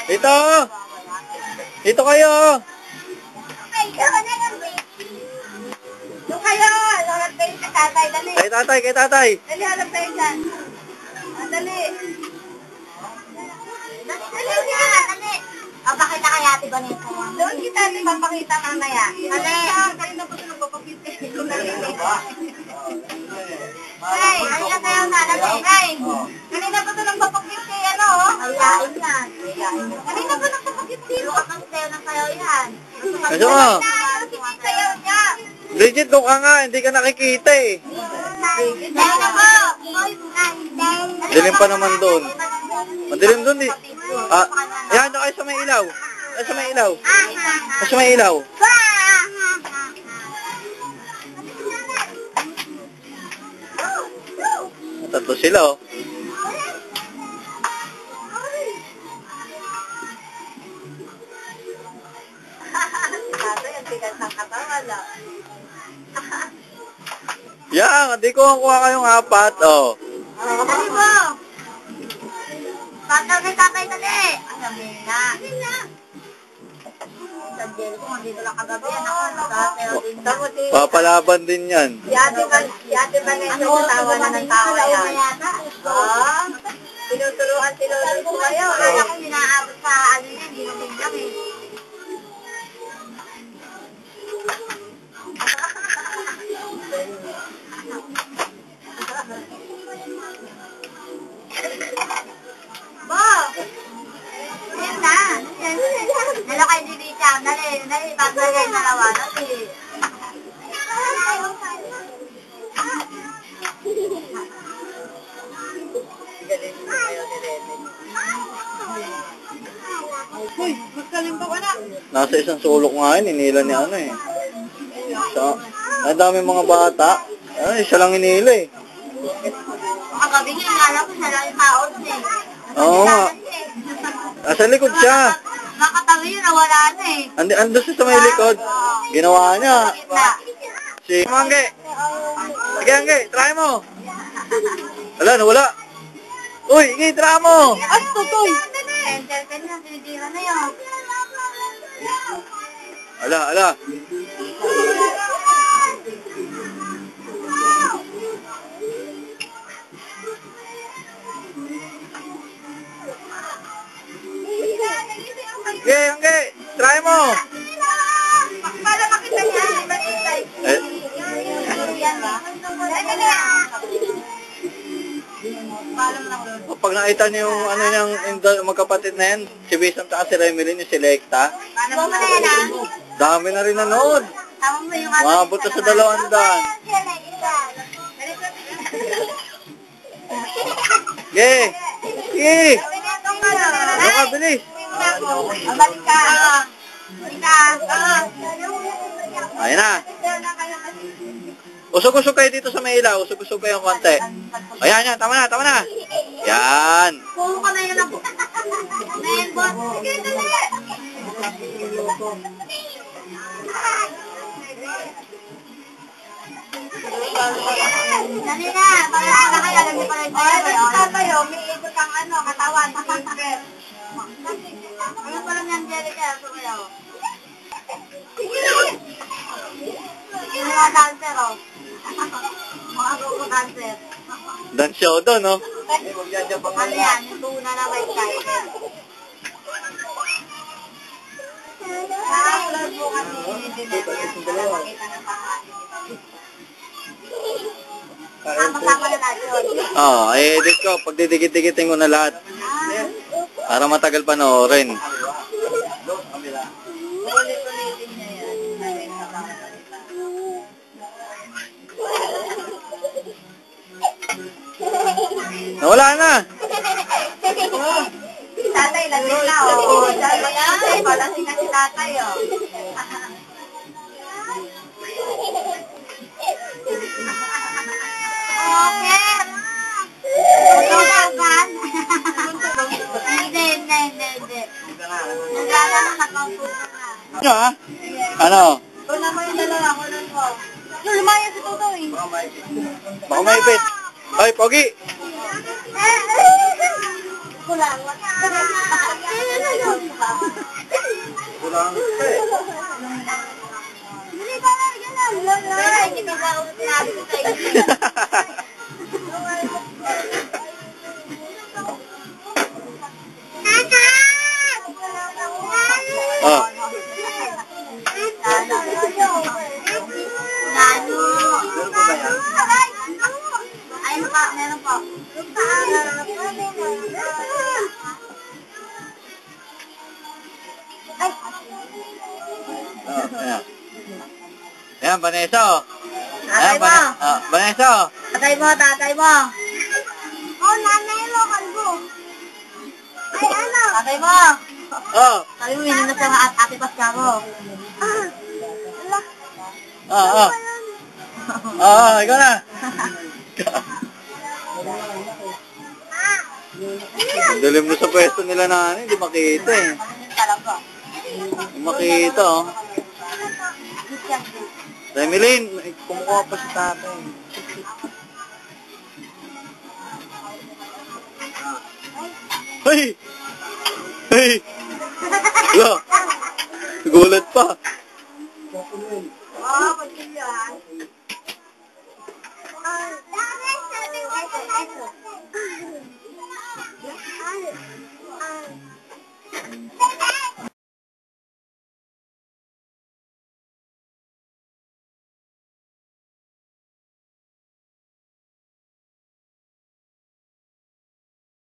Dito! Dito kayo! Doon kayo! Hanap kayo sa tatay, dali. Kay tatay, kay tatay! Dali, hanap kayo dyan. Dali. Dali. Papakita kay Ate Vanessa. Doon kita natin papakita mamaya. Dali. Kanina po ito nagpapakita. Hey, kanina kayo na. Dali. Hey, kanina po ito nagpapakita. Ano? Ayain yan. Kanina po nagpapakita. Lukas kayo ng kayo yan. Kasi mo? Kayo niya. Legit, doon ka nga. Hindi ka nakikita eh. Dali na po. Dilim pa naman doon. Madilim doon eh. Ah, yan, doon kayo sa may ilaw. Ay, sa may ilaw. Ay, sa may ilaw. Tatlo sila oh. Yan, hindi ko kuha kayong apat oh. Dali po. Tatay, dali. Dali na. Sa jail ko, dito lang kagabi yan ako. Papalaban din yan. Yate ba na ito tawa na ng tawa yan? Tinuturuan ko kayo. Kaya ko minaabot sa ano yan, hindi na biglang eh. Bo! Ayan na. Dalo kayo si Bichang. Dali. Pagdalay na lawa. Dali. Uy, magkalim pa ka na. Nasa isang sulok nga yun, inila ni ano eh. Ang dami mga bata. Ay, siya lang inila eh. Kagabi nga, ingala ko siya lang yung taon eh. Oo nga. Nasa likod siya. Nakatabi yun, nawala na eh. Ando siya sa may likod. Ginawa niya. Si Mangge. Sige, Angge, try mo. Wala, nawala. Uy, Angge, try mo. Ay, tutoy. Enter ka na, sinitira na yun. Ala. Angge, try mo. Para makita niya, Eh. Pag nakita niyo yung ano niyang magkapatid na yan, si Bisam at si Remelin, yung Selecta, Paano mo na yan ah? dami na rin nanood. Tama mo yung Maabot na sa 200. Ge! Baka, bilis! Balik ka. Ayun na. Usog-usog kayo dito sa may ilaw. Usog-usog kayo ng konti. Ayan, tama na. Yan. Puno ka na yun ako. Ngayon, boss. Sige, dali. Dali na. Pagkakala kayo, alam niyo pala yung tayo. May ikot ang katawan. Ano pa lang yung Angelica? Sumayaw. Yung mga dancer, oh. Mga grupo dancer. Dance show doon, no? Ano yan? Yung tuna na may tayo. Nakakulad mo kasi dinidinit yan para makita ng pangalan. Kasama na lahat yun. Oo, i-edit ko. Pag didikit-dikitin ko na lahat. Para matagal panoorin. Ulit-ulitin niya yan. Nawala na. Tatay, lasing na, oh. Tatay, palasing na si tatay, oh. Okay. Tutugan. Hindi. Nagala na nakautugan na. Ano, ha? Ano? Una mo yung dalawa, kunan mo. Lumaya si Tutoy. Baka maipit. Ay, Pogi! Kulang. Kulang ka eh. Hindi ba na ganun? Pero hindi ka ba sinabi ko sa inyo? Oh. Ayun pa, meron pa. Oh, ayan. Ayan, Vanessa, oh. Tatay mo. Vanessa, oh. Tatay mo. Oh, nanay mo, kalbo. Ay, ano? Tatay mo. Oh. Sabi mo, yun na sa ate Pasca mo. Oh. Oh, ikaw na. Dalim mo sa pwesto nila na hindi makita eh. Hindi makita, oh. Remeline, kumukuha pa si tatay. Hey! Hey! Wala! Gulat pa!